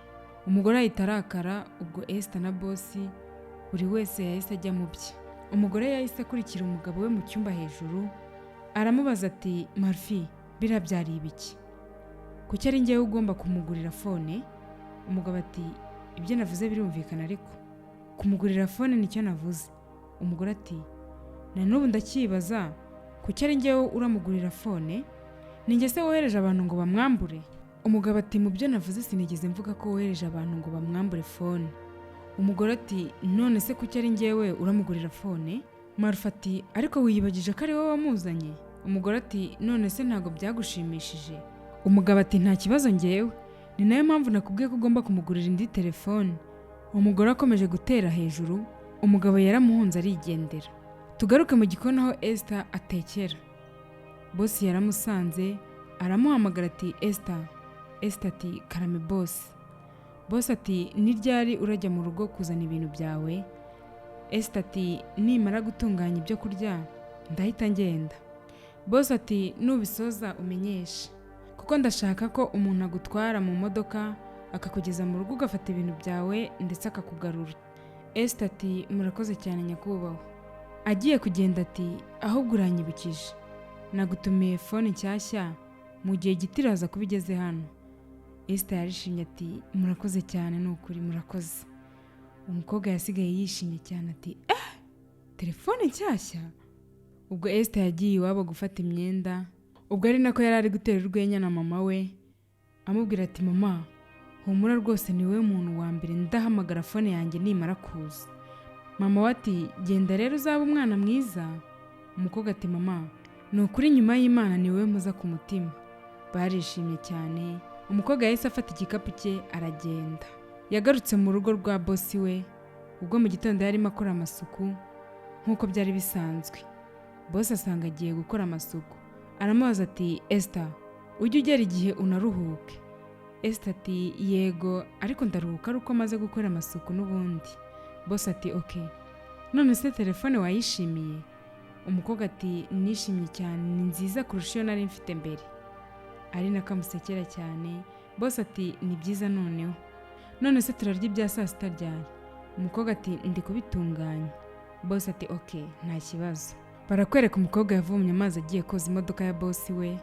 Speaker 1: Umugore ahita arakara. Ubwo Esther na boss buri wese yahise ajya mu bye. Umugore yahise akurikira umugabo we mu cyumba hejuru, aramubaza ati Marfi, birabyari ibiki? Kuki ari ngewe ugomba kumugurira fone? Umugabo ati ibyo navuze birumvikana ariko kumugurira fone nicyo navuze. Umugore ati na n'ubu ndacyibaza, kuki ari ngewe uramugurira fone? Ninjye se wohereje abantu ngo bamwambure? Umugabo ati mu byo navuze sinigeze mvuga ko wohereje abantu ngo bamwambure fone. Umugore ati none se kuki ari ngewe uramugurira fone? Marfa ati ariko wiyibagije ko ari wowe wamuzanye? Umugore ati none se ntago byagushimishije? Umugabo ati nta kibazo ngewe, ni nayo mpamvu nakubwiye ko ugomba kumugurira indi telefone. Umugore akomeje gutera hejuru, umugabo yaramuhunze arigendera. Tugaruke mu gikoni aho Esther atekera. Boss yaramusanze, aramuhamagara ati Esther. Esther ati karame boss. Boss ati ni ryari urajya mu rugo kuzana ibintu byawe? Esther ati nimara gutunganya ibyo kurya ndahita ngenda. Boss ati nubisoza umenyeshe, kuko ndashaka ko umuntu agutwara mu modoka akakugeza mu rugo ugafata ibintu byawe ndetse akakugarura. Esther ati murakoze cyane nyakubahwa. Agiye kugenda ati ahubwo uranyibukije, nagutumiye fone nshyashya, mu gihe gitiraza kubigeze hano. Esther yarishimye ati murakoze cyane, nukuri murakoze. Umukobwa yasigaye yishimye cyane ati telefone nshyashya? Ubwo Esther yagiye iwabo gufata imyenda. Ubwo ari nako yari ari gutera urwenya na mama we, amubwira ati mama, humura rwose ni wowe muntu wa mbere ndahamagara fone yanjye nimara kuza. Mama we ati genda rero uzaba umwana mwiza. Umukobwa ati mama, ni ukuri nyuma y'Imana ni wowe muza ku mutima. Barishimye cyane. Umukobwa yahise afata igikapu cye aragenda. Yagarutse mu rugo rwa boss we. Ubwo mu gitondo yarimo akora amasuku nk'uko byari bisanzwe. Boss asanga agiye gukora amasuku, aramubaza ati Esther, ujye ugera igihe unaruhuke? Esther ati yego, ariko ndaruhuka ari uko maze gukora amasuku n'ubundi. Boss ati okay, none se telefone wayishimiye? Umukobwa ati nishimye cyane, ni nziza kurusha iyo nari mfite mbere. Ari nakamusekera cyane. Boss ati ni byiza noneho, none se turarya ibya saa sita ryari? Umukobwa ati ndi kubitunganya. Boss ati okay, nta kibazo. Barakwereka umukobwa yavumye amazi agiye koza imodoka ya boss we.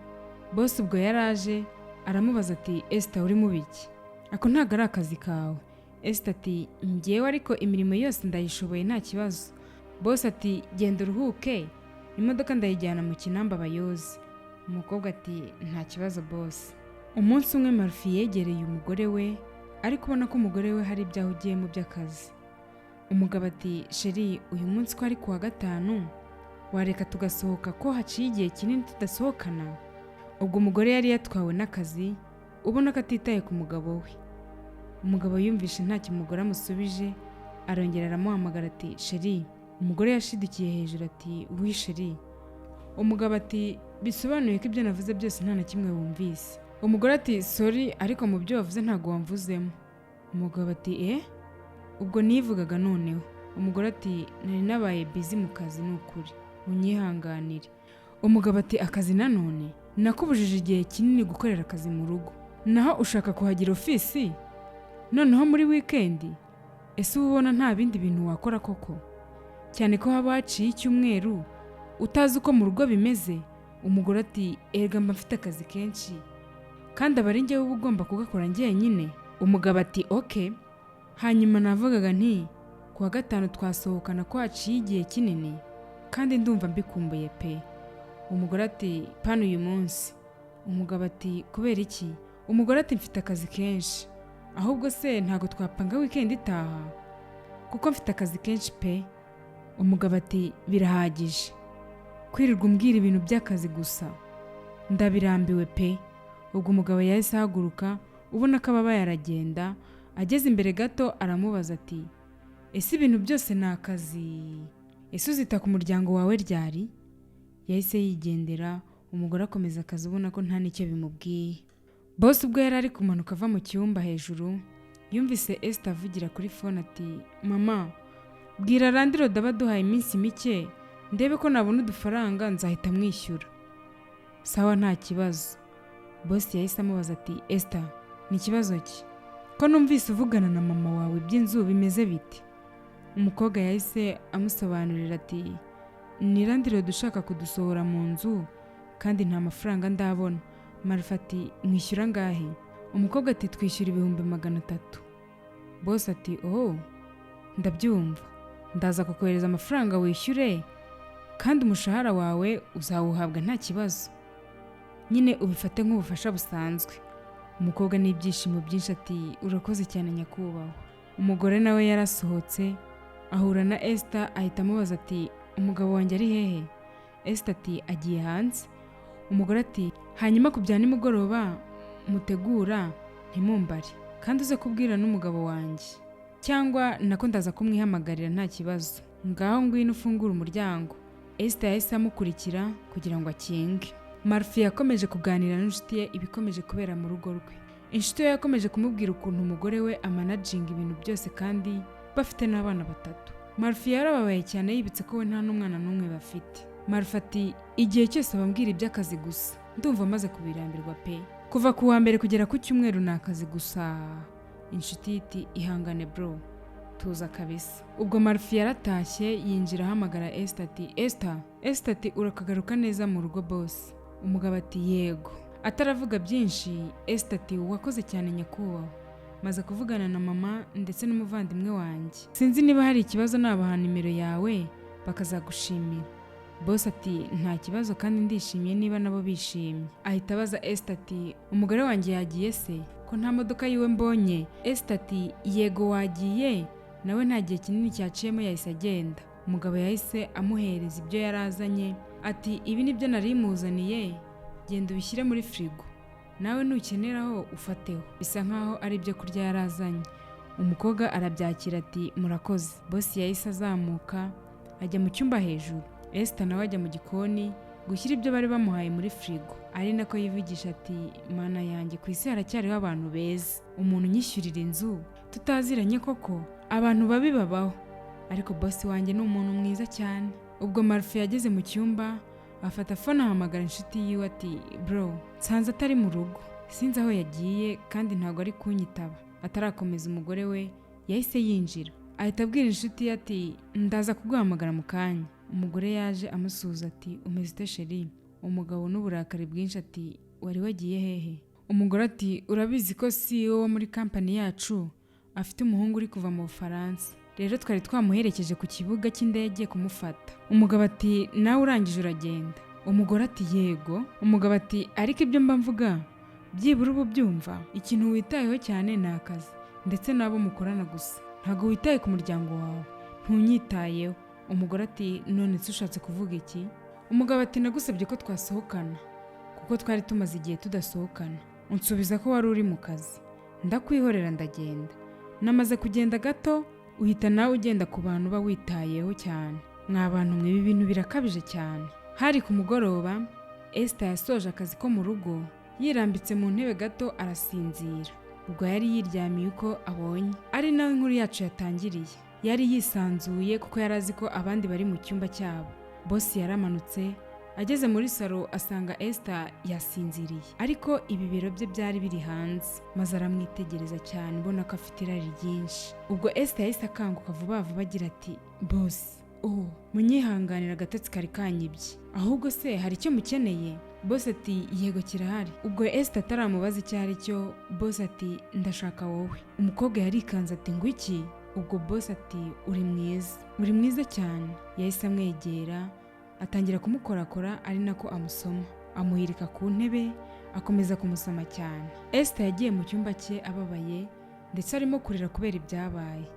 Speaker 1: Boss ubwo yaraje aramubaza ati Esther uri mu biki? Ako ntago ari akazi kawe. Esther ati ngewe ariko imirimo yose ndayishoboye nta kibazo. Boss ati genda uruhuke, imodoka ndayijyana mu Kinamba bayoze. Umukobwa ati nta kibazo boss. Umunsi umwe Marfi yegereye umugore we, ariko ubona ko umugore we hari ibyaho ugiye mu by'akazi. Umugabo ati sheri, uyu munsi ko ari kuwa gatanu, wareka tugasohoka ko haciye igihe kinini tudasohokana? Ubwo umugore yari yatwawe n'akazi, ubona ko atitaye ku mugabo we. Umugabo yumvishe ntacyo umugore amusubije, arongera aramuhamagara ati sheri. Umugore yashidukiye hejuru ati wi sheri. Umugabo ati bisobanuye ko ibyo navuze byose nta na kimwe wumvise. Umugore ati sorry, ariko mu byo wavuze ntago wamvuzemo. Umugabo ati ubwo nivugaga noneho. Umugore ati nari nabaye busy mu kazi n'ukuri, unyihanganire. Umugabo ati akazi nanone? Nakubujije igihe kinini gukorera akazi mu rugo, naho ushaka kuhagira ofisi noneho muri weekend? Ese ubona nta bindi bintu wakora koko? Cyane ko haba haciye icyumweru utazi uko mu rugo bimeze. Umugore ati erega mba mfite akazi kenshi, kandi aba ari njyewe uba ugomba kugakora njyenyine. Umugabo ati okay. Hanyuma navugaga nti kuwa gatanu twasohokana ko haciye igihe kinini, kandi ndumva mbikumbuye pe. Umugore ati pano uyu munsi. Umugabo ati kubera iki? Umugore ati mfite akazi kenshi. Ahubwo se ntago twapanga weekend itaha, kuko mfite akazi kenshi pe. Umugabo ati birahagije. kwirirwa umbwira ibintu by'akazi gusa, ndabirambiwe pe. Ubwo umugabo yahise ahaguruka ubona ko ababaye aragenda. Ageze imbere gato aramubaza ati ese ibintu byose ni akazi, ese uzita ku muryango wawe ryari? Yahise yigendera. Umugore akomeza akazi ubona ko nta n'icyo bimubwiye. Boss ubwo yari ari kumanuka ava mu cyumba hejuru yumvise Esther avugira kuri phone ati mama, bwira Randiro daba duhaye iminsi mike ndebe ko nabona udufaranga nzahita mwishyura. Sawa nta kibazo. Boss yahise amubaza ati Esther, ni ikibazo ki? Ko numvise uvugana na mama wawe by'inzu bimeze bite? Umukobwa yahise amusobanurira ati ni Randiro dushaka kudusohora mu nzu kandi nta mafaranga ndabona. Marifa ati mwishyura ngahe? Umukobwa ati twishyura 300. Boss ati oh ndabyumva, ndaza kukohereza amafaranga wishyure kandi umushahara wawe uzawuhabwa nta kibazo, nyine ubifate nk'ubufasha busanzwe. Umukobwa n'ibyishimo byinshi ati urakoze cyane nyakubahwa. Umugore nawe yarasohotse ahura na Esther ahita amubaza ati umugabo wanjye ari hehe? Esther ati agiye hanze. Umugore ati hanyuma ku bya nimugoroba mutegura ntimumbare kandi uze kubwira n'umugabo wanjye, cyangwa nako ndaza kumwihamagarira nta kibazo. Ngaho ngwino ufungura umuryango. Esther yahise amukurikira kugira ngo akinge. Marfi yakomeje kuganira n'inshuti ye ibikomeje kubera mu rugo rwe. Inshuti ye yakomeje kumubwira ukuntu umugore we amanajinga ibintu byose kandi bafite n'abana 3. Marfi yarababaye cyane yibutse ko we nta n'umwana n'umwe bafite. Marfi ati igihe cyose bambwira iby'akazi gusa ndumva amaze kubirambirwa pe, kuva ku wa mbere kugera ku cyumweru ni akazi gusa. Inshuti iti ihangane bro, tuza kabisa. Ubwo Marfi yaratashye yinjira ahamagara Esther ati Esther ati urakagaruka neza mu rugo boss? Umugabo ati yego. Ataravuga byinshi Esther ati wakoze cyane nyakubahwa, maze kuvugana na mama ndetse n'umuvandimwe wanjye, sinzi niba hari ikibazo nabaha nimero yawe bakazagushimira. Boss ati nta kibazo kandi ndishimye niba nabo bishimye. Ahita abaza Esther ati umugore wanjye yagiye se ko nta modoka yiwe mbonye? Esther ati yego wagiye, nawe nta gihe kinini cyaciyemo yahise agenda. Umugabo yahise amuhereza ibyo yarazanye ati ibi nibyo nari muzaniye, genda ubishyire muri frigo, nawe nukeneraho ufateho. Bisa nkaho ari ibyo kurya yarazanye. Umukobwa arabyakira ati murakoze. Boss yahise azamuka ajya mu cyumba hejuru. Esther nawe ajya mu gikoni gushyira ibyo bari bamuhaye muri frigo, ari nako yivugisha ati mana yanjye, ku isi haracyariho abantu beza, umuntu nyishyurira inzu tutaziranye koko, abantu babi babaho, ariko boss wanjye ni umuntu mwiza cyane. Ubwo Marfi yageze mu cyumba afata phone ahamagara inshuti yiwe ati bro, nsanze atari mu rugo, sinzi aho yagiye kandi ntago ari kunyitaba. Atarakomeza umugore we yahise yinjira ahita abwira inshuti ye ati ndaza kuguhamagara mu kanya. Umugore yaje amusuhuza ati umeze ute sheri? Umugabo n'uburakari bwinshi ati wari wagiye hehe? Umugore ati urabizi ko CEO wo muri company yacu afite umuhungu uri kuva mu Bufaransa, rero twari twamuherekeje ku kibuga cy'indege kumufata. Umugabo ati nawe urangije uragenda? Umugore ati yego. Umugabo ati ariko ibyo mba mvuga byibura ubu byumva, ikintu witayeho cyane ni akazi ndetse nabo mukorana gusa, ntago witaye ku muryango wawe, ntunyitayeho. Umugore ati none se ushatse kuvuga iki? Umugabo ati nagusabye ko twasohokana kuko twari tumaze igihe tudasohokana, unsubiza ko wari uri mu kazi, ndakwihorera ndagenda. Namaze kugenda gato uhita nawe ugenda ku bantu ba witayeho cyane. Mwabantu mwe ibi bintu birakabije cyane. Hari ku mugoroba Esther yasoje akazi ko mu rugo, yirambitse mu ntebe gato arasinzira. Ubwo yari yiryamiye uko abonye, ari nawe inkuru yacu yatangiriye. Yari yisanzuye kuko yarazi ko abandi bari mu cyumba cyabo. Boss yaramanutse ageze muri salo asanga Esther yasinziriye, ariko ibi biro bye byari biri hanze, maze aramwitegereza cyane ubona ko afite irari ryinshi. Ubwo Esther yahise akanguka vuba vuba agira ati boss, munyihanganira agatotsi kari kanyibye, ahubwo se hari icyo mukeneye? Boss ati yego kirahari. Ubwo Esther ataramubaza icyo ari cyo, Boss ati ndashaka wowe. Umukobwa yarikanze ati ngo iki? Ubwo Boss ati uri mwiza cyane. Yahise amwegera atangira kumukorakora ari nako amusoma, amuhirika ku ntebe akomeza kumusoma cyane. Esther yagiye mu cyumba cye ababaye ndetse arimo kurira kubera ibyabaye.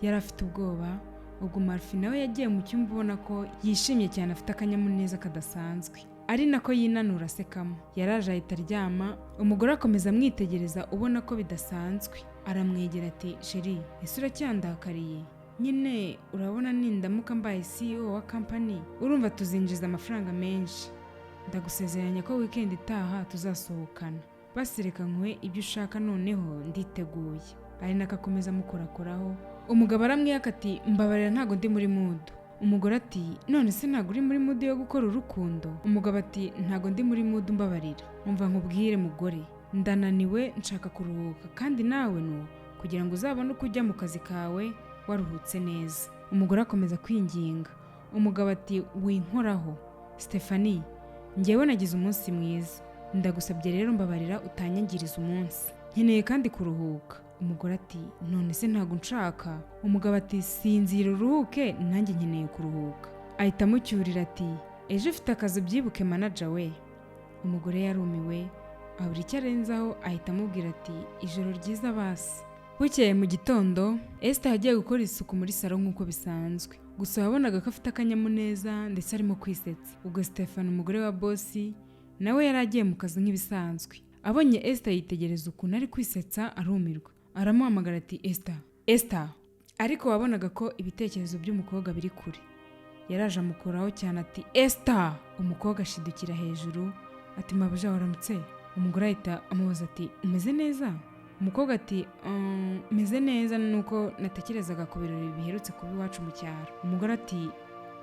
Speaker 1: Yari afite ubwoba, ubwo Marfi nawe yagiye mu cyumba ubona ko yishimye cyane afite akanyamuneza kadasanzwe, ari nako yinanura asekamo. Yaraje ahita aryama, umugore akomeza amwitegereza ubona ko bidasanzwe. Aramwegera ati sheri, ese uracyandakariye? Nyine urabona nindamuka mbaye CEO wa company urumva tuzinjiza amafaranga menshi. Ndagusezeranya ko weekend itaha tuzasohokana. Basi reka nkwe ibyo ushaka noneho nditeguye. Ari nakakomeza mukorakoraho. Umugabo aramwiyaka ati mbabarira ntago ndi muri mood. Umugore ati none se ntago uri muri mood yo gukora urukundo? Umugabo ati ntago ndi muri mood mbabarira. Umva nkubwire mugore, ndananiwe nshaka kuruhuka kandi nawe no kugira ngo uzabone uko ujya mu kazi kawe waruhutse neza. Umugore akomeza kwinginga. Umugabo ati winkoraho Stephanie, njyewe nagize umunsi mwiza, ndagusabye rero mbabarira utanyangiriza umunsi, nkeneye kandi kuruhuka. Umugore ati none se ntago nshaka. Umugabo ati sinzira uruhuke nanjye nkeneye kuruhuka. Ahita amucyurira ati ejo ufite akazi byibuke manager we. Umugore yarumiwe abura icyo arenzaho ahita amubwira ati ijoro ryiza basi. Bukeye mu gitondo Esther yagiye gukora isuku muri salo nk'uko bisanzwe, gusa wabonaga ko afite akanyamuneza ndetse arimo kwisetsa. Ubwo Stefano umugore wa bosi nawe yari agiye mu kazi nk'ibisanzwe. Abonye Esther yitegereza ukuntu ari kwisetsa arumirwa. Aramuhamagara ati Esther. Ariko wabonaga ko ibitekerezo by'umukobwa biri kure. Yaraje amukoraho cyane ati Esther. Umukobwa ashidukira hejuru ati mabuja waramutse. Umugore ahita amubaza ati umeze neza? Umukobwa ati meze neza nuko natekerezaga ku birori biherutse kuba iwacu mu cyaro. Umugore ati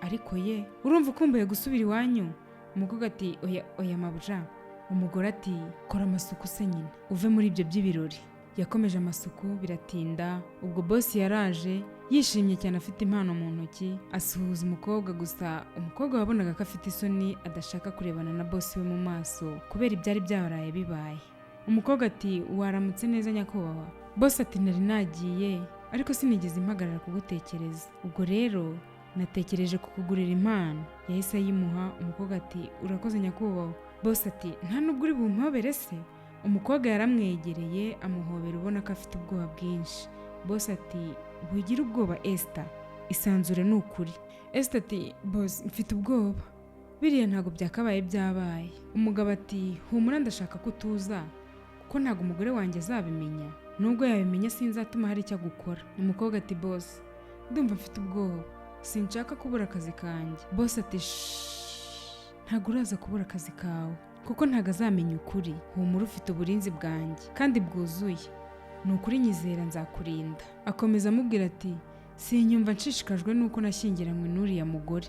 Speaker 1: ariko ye urumva ukumbuye gusubira iwanyu? Umukobwa ati oya mabuja. Umugore ati kora amasuku se nyine uve muri ibyo by'ibirori. Yakomeje amasuku biratinda. Ubwo boss yaraje yishimye cyane afite impano mu ntoki asuhuza umukobwa, gusa umukobwa wabonaga ko afite isoni adashaka kurebana na boss we mu maso kubera ibyari byaraye bibaye. Umukobwa ati waramutse neza nyakubahwa. Boss ati nari nagiye ariko sinigeze impagarara kugutekereza, ubwo rero natekereje kukugurira impano. Yahise ayimuha. Umukobwa ati urakoze nyakubahwa. Boss ati nta nubwo uri bumpobere se? Umukobwa yaramwegereye amuhobera ubona ko afite ubwoba bwinshi. Boss ati wigira ubwoba Esther, isanzure ni ukuri. Esther ati boss mfite ubwoba, biriya ntago byakabaye byabaye. Umugabo ati humura ndashaka ko tuza kuko ntago umugore wanjye azabimenya, nubwo yabimenya sinzatuma hari icyo gukora. Umukobwa ati boss ndumva mfite ubwoba, sinshaka kubura akazi kanjye. Boss ati ntago uraza kubura akazi kawe kuko ntago azamenya ukuri. Humura ufite uburinzi bwanjye kandi bwuzuye, ni ukuri nyizera nzakurinda. Akomeza amubwira ati sinyumva nshishikajwe nuko nashyingiranywe n'uriya mugore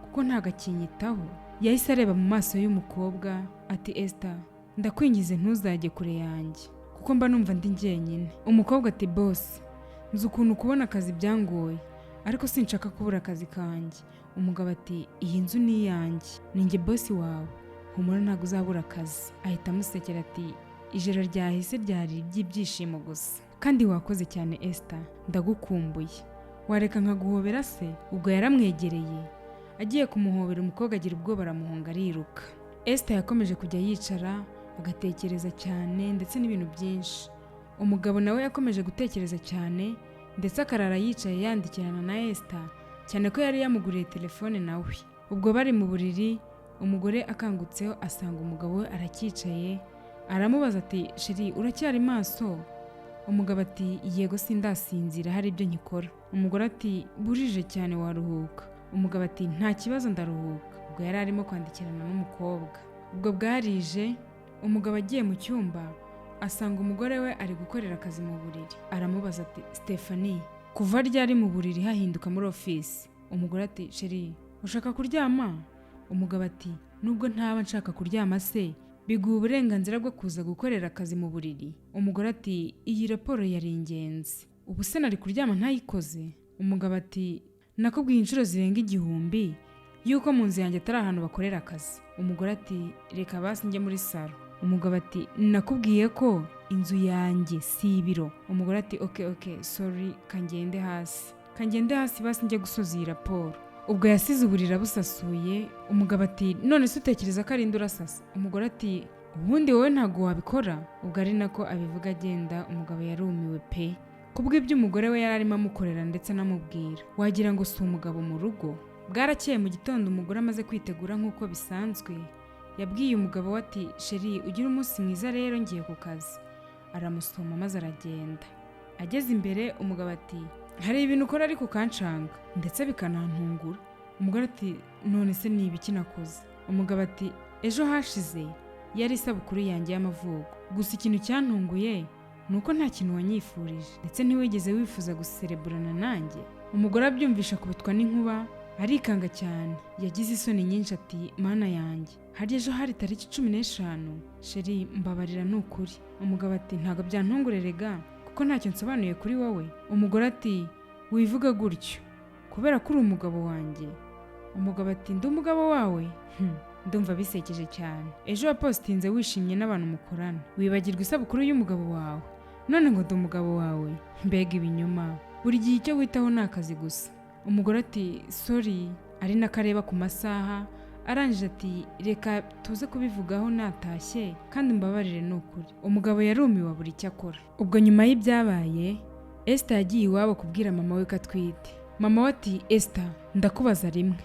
Speaker 1: kuko ntago akinyitaho. Yahise areba mu maso y'umukobwa ati Esther ndakwingize ntuzajye kure yanjye kuko mba numva ndi njyenyine. Umukobwa ati boss nzi ukuntu kubona akazi byangoye ariko sinshaka kubura akazi kanjye. Umugabo ati iyi nzu ni iyanjye, ni njye boss wawe, humura ntago uzabura akazi. Ahita amusekera ati ijoro ryahise ryari iby'ibyishimo gusa kandi wakoze cyane Esther, ndagukumbuye, wareka nkaguhobera se? Ubwo yaramwegereye agiye kumuhobera. Umukobwa agira ubwoba aramuhunga ariruka. Esther yakomeje kujya yicara agatekereza cyane ndetse n'ibintu byinshi. Umugabo nawe yakomeje gutekereza cyane ndetse akarara yicaye yandikirana na Esther cyane ko yari yamuguriye telefone nawe. Ubwo bari mu buriri umugore akangutseho asanga umugabo we aracyicaye. Aramubaza ati sheri uracyari maso? Umugabo ati yego sindasinzira hari ibyo nkikora. Umugore ati burije cyane waruhuka. Umugabo ati nta kibazo ndaruhuka. Ubwo yari arimo kwandikirana n'umukobwa. Ubwo bwarije umugabo agiye mu cyumba asanga umugore we ari gukorera akazi mu buriri. Aramubaza ati Stephanie kuva ryari mu buriri hahinduka muri office? Umugore ati sheri ushaka kuryama? Umugabo ati nubwo ntaba nshaka kuryama se biguha uburenganzira bwo kuza gukorera akazi mu buriri? Umugore ati iyi raporo yari ingenzi, ubu se nari kuryama ntayikoze? Umugabo ati nakubwiye inshuro zirenga 1000 yuko mu nzu yanjye atari ahantu bakorera akazi. Umugore ati reka basi njye muri salo. Umugabo ati nakubwiye ko inzu yanjye si ibiro. Umugore ati okay sorry kangende hasi basi njye gusoza iyi raporo. Ubwo yasize uburira busasuye. Umugabo ati none se utekereza ko ari indi urasasa? Umugore ati ubundi wowe ntago wabikora. Ubwo ari nako abivuga agenda. Umugabo yarumiwe pe. kubw'ibyo umugore we yari arimo amukorera ndetse anamubwira. Wagira ngo si umugabo mu rugo. Bwarakeye mu gitondo umugore amaze kwitegura nk'uko bisanzwe, yabwiye umugabo we ati sheri ugira umunsi mwiza rero ngiye ku kazi. Aramusoma maze aragenda. Ageze imbere umugabo ati hari ibintu ukora ariko ukancanga ndetse bikanantungura. Umugore ati none se ni ibiki nakoze? Umugabo ati ejo hashize yari isabukuru yanjye y'amavuko, gusa ikintu cyantunguye nuko nta kintu wanyifurije ndetse ntiwigeze wifuza gusereburana nanjye. Umugore abyumvisha kubitwa n'inkuba, arikanga cyane, yagize isoni nyinshi ati mana yanjye, hari ejo hari tariki 15 sheri mbabarira n'ukuri. Umugabo ati ntago byantungurerega kuko ntacyo nsobanuye kuri wowe. Umugore ati wivuga gutyo kubera ko uri umugabo wanjye. Umugabo ati ndi umugabo wawe? Ndumva bisekeje cyane. Ejo wapostinze wishimye n'abantu mukorana, wibagirwa isabukuru y'umugabo wawe, none ngo ndi umugabo wawe? Mbega ibinyoma, buri gihe icyo witaho ni akazi gusa. Umugore ati sorry, ari nakareba ku masaha, arangije ati reka tuze kubivugaho natashye kandi mbabarire n'ukuri. Umugabo yarumiwe buri icyo akora. Ubwo nyuma y'ibyabaye, Esther yagiye iwabo kubwira mama we ko atwite. Mama we ati Esther ndakubaza rimwe,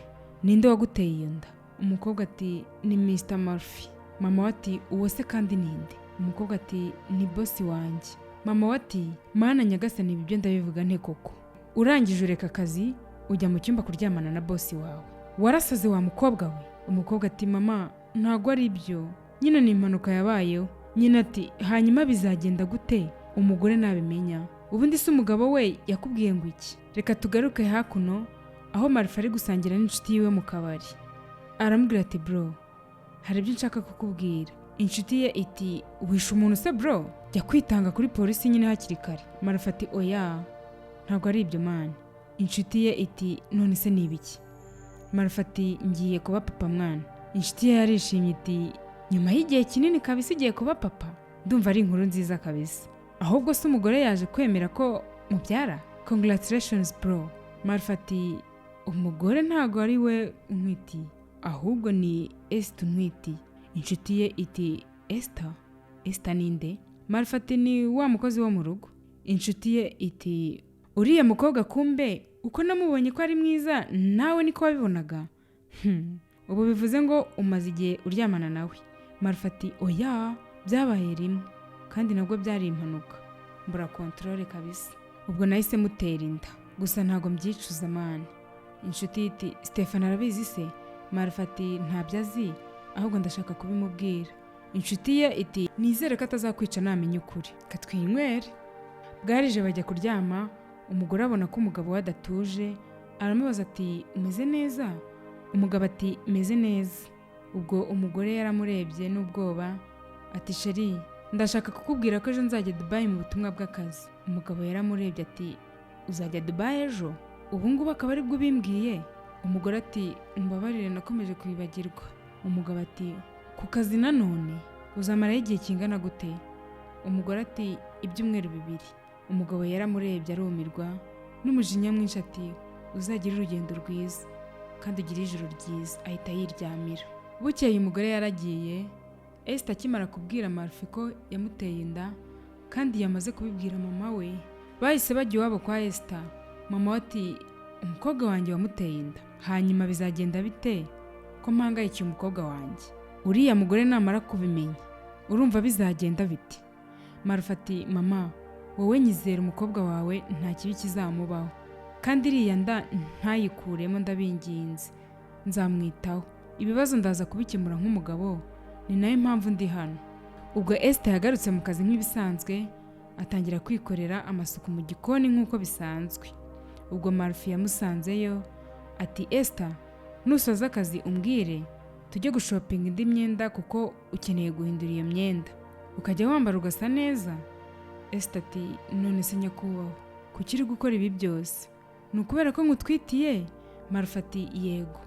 Speaker 1: ninde waguteye iyo nda? Umukobwa ati ni Mr. Murphy. Mama we ati uwo se kandi ninde? Umukobwa ati ni boss wanjye. Mama we ati mana nyagasani ibyo ndabivuga nte koko? Urangije ureka akazi ujya mu cyumba kuryamana na boss wawe, warasaze wa mukobwa we? Umukobwa ati mama ntago ari byo, nyine ni impanuka yabayeho. Nyina ati hanyuma bizagenda gute umugore nabimenya? Ubundi se umugabo we yakubwiye ngo iki? Reka tugaruke hakuno aho Murphy ari gusangira n'inshuti yiwe mu kabari. Aramubwira ati bro hari ibyo nshaka kukubwira. Inshuti ye iti wishe umuntu se bro? Jya kwitanga kuri polisi nyine hakiri kare. Murphy ati oya ntabwo ari ibyo man. Inshuti ye iti none se ni ibiki? Murphy ati ngiye kuba papa mwana. Inshuti ye yarishimye iti nyuma y'igihe kinini kabisa igiye kuba papa? Ndumva ari inkuru nziza kabisa. Ahubwo se umugore yaje kwemera ko mubyara? Congratulations bro. Murphy ati umugore ntago ari we untwiti, ahubwo ni Esther untwiti. Inshuti ye iti Esther? Esther ninde? Murphy ati ni wa mukozi wo mu rugo. Inshuti ye iti uriya mukobwa kumbe uko namubonye ko ari mwiza nawe niko wabibonaga? Ubu bivuze ngo umaze igihe uryamana nawe? Murphy ati oya byabaye rimwe kandi nabwo byari impanuka, mbura control kabisa. Ubwo nahise mutera inda, gusa ntago mbyicuza man. Inshuti iti Stefan arabizi se? Murphy ati ntabyo azi ahubwo ndashaka kubimubwira. Inshuti ye iti nizere ko atazakwica namenye ukuri, katwinywere. Bwarije bajya kuryama. Umugore abona ko umugabo we adatuje, aramubaza ati umeze neza? Umugabo ati meze neza. Ubwo umugore yaramurebye n'ubwoba ati sheri ndashaka kukubwira ko ejo nzajya Dubai mu butumwa bw'akazi. Umugabo yaramurebye ati uzajya Dubai ejo? Ubu ngubu akaba ari bwo bimbwiye? Umugore ati mbabarire nakomeje kwibagirwa. Umugabo ati ku kazi nanone? Uzamaraho igihe kingana gute? Umugore ati ibyumweru 2. Umugabo yaramurebye arumirwa n'umujinya mwinshi ati uzagira urugendo rwiza kandi ugire ijoro ryiza. Ahita yiryamira. Bukeye umugore yaragiye. Esther akimara kubwira Murphy ko yamuteye inda kandi yamaze kubibwira mama we, bahise bajya iwabo kwa Esther. Mama we ati umukobwa wanjye wamuteye inda, hanyuma bizagenda bite ko mpangayikiye umukobwa wanjye? Uriya mugore namara kubimenya urumva bizagenda bite? Murphy ati mama wowe nyizera umukobwa wawe nta kibi kizamubaho, kandi iriya nda ntayikuremo ndabinginze, nzamwitaho. Ibibazo ndaza kubikemura nk'umugabo, ni nayo mpamvu ndi hano. Ubwo Esther yagarutse mu kazi nk'ibisanzwe, atangira kwikorera amasuku mu gikoni nk'uko bisanzwe. Ubwo Murphy yamusanzeyo ati Esther nusoza akazi umbwire tujye gushopinga indi myenda kuko ukeneye guhindura iyo myenda ukajya wambara ugasa neza. Esther ati none se nyakubahwa kuki uri gukora ibi byose? Ni ukubera ko ngutwitiye? Murphy ati yego.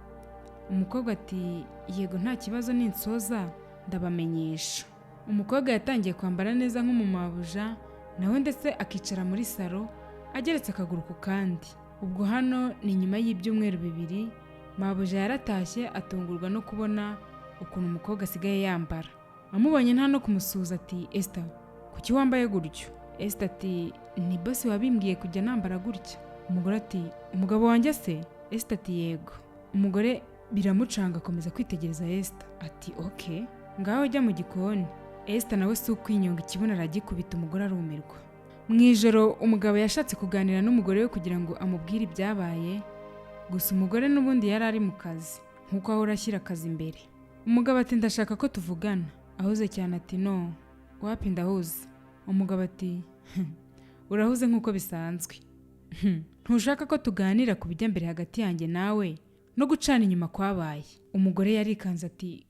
Speaker 1: Umukobwa ati yego nta kibazo ninsoza ndabamenyesha. Umukobwa yatangiye kwambara neza nk'umumabuja nawe ndetse akicara muri salo ageretse akaguru ku kandi. Ubwo hano ni nyuma y'ibyumweru 2 mabuja yaratashye atungurwa no kubona ukuntu umukobwa asigaye yambara. Amubonye nta no kumusuhuza ati Esther kuki wambaye gutyo? Esther ati ni bosi wabimbwiye kujya nambara gutya. Umugore ati umugabo wanjye se? Esther ati yego. Umugore biramucanga akomeza kwitegereza Esther ati okay, ngaho jya mu gikoni. Esther nawe si ukwinyonga ikibuno aragikubita, umugore arumirwa. Mu ijoro umugabo yashatse kuganira n'umugore we kugira ngo amubwire ibyabaye, gusa umugore n'ubundi yari ari mu kazi nkuko ahora ashyira akazi imbere. Umugabo ati ndashaka ko tuvugana. Ahuze cyane ati no, wapi ndahuze. Umugabo ati urahuze nkuko bisanzwe. Ntushaka ko tuganira ku bijya mbere hagati yanjye nawe no gucana inyuma kwabaye? Umugore yarikanze ati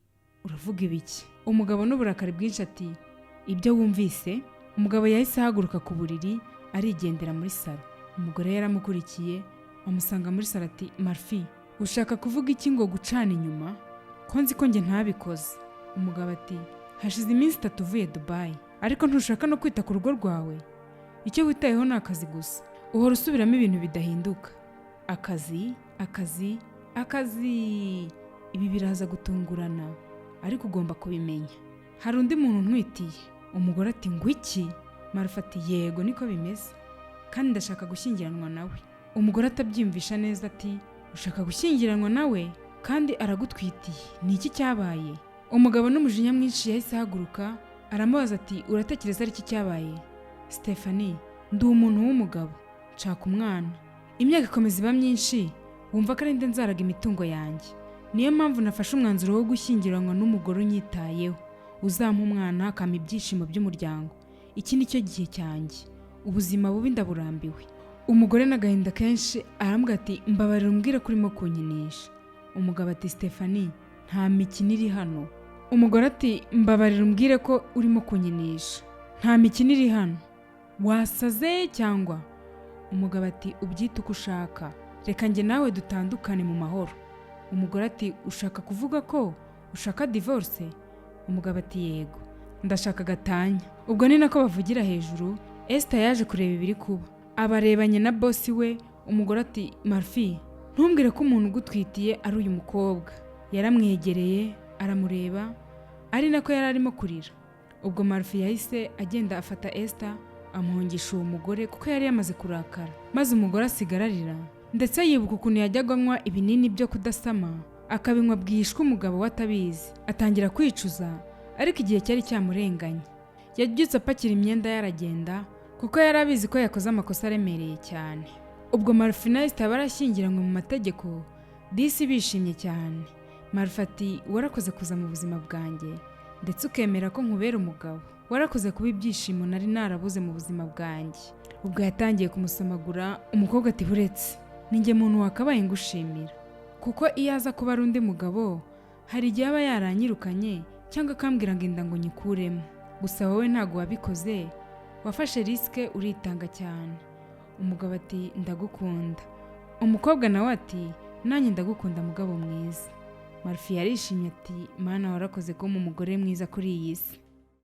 Speaker 1: uravuga ibiki? Umugabo n'uburakari bwinshi ati ibyo wumvise. Umugabo yahise ahaguruka ku buriri arigendera muri salo. Umugore yaramukurikiye amusanga muri salo ati Marfi, ushaka kuvuga iki ngo gucana inyuma? Ko nzi ko njye ntabikoze. Umugabo ati hashize iminsi 3 uvuye Dubai, ariko ntushaka no kwita ku rugo rwawe? Icyo witayeho ni akazi gusa, uhora usubiramo ibintu bidahinduka. Akazi, akazi, akazi. Ibi biraza gutungurana, ariko ugomba kubimenya. Hari undi muntu ntwitiye. Umugore ati ngwiki? Marfa ati yego niko bimeze, kandi ndashaka gushyingiranwa nawe. Umugore atabyimvisha neza ati ushaka gushyingiranwa nawe kandi aragutwitiye, ni iki cyabaye? Umugabo n'umujinya mwinshi yahise ahaguruka aramubaza ati uratekereza ari iki cyabaye? Stephanie, ndi umuntu w'umugabo, nshaka umwana, imyaka ikomeza iba myinshi, wumva ko ari nde nzaraga imitungo yanjye. Niyo mpamvu nafashe umwanzuro wo gushyingiranwa n'umugore unyitayeho, uzampa umwana akampa ibyishimo by'umuryango. Iki ni cyo gihe cyanjye, ubuzima bubi ndaburambiwe. Umugore n'agahinda kenshi arambwira ati mbabarira umbwire ko urimo kunyinisha. Umugabo ati Stephanie, nta mikino iri hano. Umugore ati mbabarira umbwire ko urimo kunyinisha, nta mikino iri hano. Wasaze cyangwa? Umugabo ati ubyite uko ushaka, reka njye nawe dutandukane mu mahoro. Umugore ati ushaka kuvuga ko ushaka divorce? Umugabo ati yego, ndashaka gatanya. Ubwo ni nako bavugira hejuru. Esther yaje kureba ibiri kuba, abarebanye na bosi we. Umugore ati Marfi, ntumbwire ko umuntu ugutwitiye ari uyu mukobwa. Yaramwegereye aramureba, ari nako yari arimo kurira. Ubwo Marfi yahise agenda afata Esther amuhungisha uwo mugore kuko yari yamaze kurakara, maze umugore asigara arira, ndetse yibuka ukuntu yajyaga anywa ibinini byo kudasama akabinywa bwishwe umugabo watabizi. Atangira kwicuza, ariko igihe cyari cyamurenganye. Yabyutse apakira imyenda yaragenda kuko yari abizi ko yakoze amakosa aremereye cyane. Ubwo Marfi na Esther barashyingiranywe mu mategeko, disi bishimye cyane. Marfi ati warakoze kuza mu buzima bwanjye ndetse ukemera ko nkubera umugabo, warakoze kuba ibyishimo nari narabuze mu buzima bwanjye. Ubwo yatangiye kumusomagura. Umukobwa ati buretse, ninjye muntu wakabaye ngushimira, kuko iyo aza kuba ari undi mugabo hari igihe aba yaranyirukanye cyangwa akambwira ngo inda ngo nyikuremo. Gusa wowe ntago wabikoze, wafashe risike uritanga cyane. Umugabo ati ndagukunda. Umukobwa nawe ati nanjye ndagukunda mugabo mwiza. Marfi yarishimye ati mana warakoze ko mu mugore mwiza kuri iyi si.